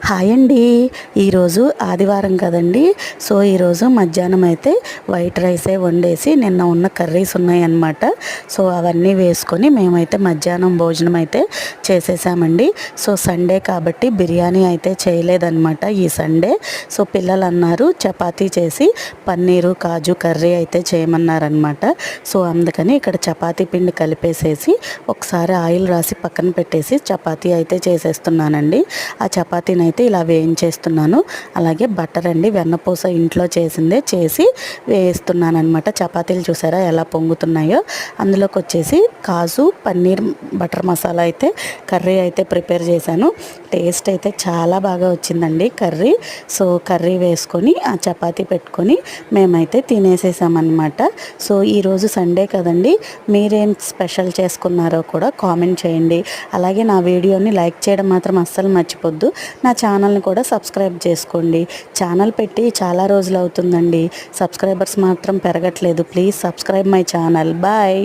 Hi అండి. ఈరోజు ఆదివారం కదండి. సో ఈరోజు మధ్యాహ్నం అయితే వైట్ రైసే వండేసి నిన్న ఉన్న కర్రీస్ ఉన్నాయన్నమాట. సో అవన్నీ వేసుకొని మేమైతే మధ్యాహ్నం భోజనం అయితే చేసేసామండి. సో సండే కాబట్టి బిర్యానీ అయితే చేయలేదన్నమాట ఈ సండే. సో పిల్లలు అన్నారు చపాతీ చేసి పన్నీరు కాజు కర్రీ అయితే చేయమన్నారనమాట. సో అందుకని ఇక్కడ చపాతీ పిండి కలిపేసేసి ఒకసారి ఆయిల్ రాసి పక్కన పెట్టేసి చపాతీ అయితే చేసేస్తున్నానండి. ఆ చపాతీని అయితే ఇలా వేయించేస్తున్నాను. అలాగే బటర్ అండి, వెన్నపూస ఇంట్లో చేసిందే చేసి వేస్తున్నాను అనమాట. చపాతీలు చూసారా ఎలా పొంగుతున్నాయో. అందులోకి వచ్చేసి కాజు పన్నీర్ బటర్ మసాలా అయితే కర్రీ అయితే ప్రిపేర్ చేశాను. టేస్ట్ అయితే చాలా బాగా వచ్చిందండి కర్రీ. సో కర్రీ వేసుకొని ఆ చపాతీ పెట్టుకొని మేమైతే తినేసేసామన్నమాట. సో ఈరోజు సండే కదండి, మీరేం స్పెషల్ చేసుకున్నారో కూడా కామెంట్ చేయండి. అలాగే నా వీడియోని లైక్ చేయడం మాత్రం అస్సలు మర్చిపోద్దు. నా ఛానల్ని కూడా సబ్స్క్రైబ్ చేసుకోండి. ఛానల్ పెట్టి చాలా రోజులు అవుతుందండి, సబ్స్క్రైబర్స్ మాత్రం పెరగట్లేదు. Please subscribe my channel. Bye.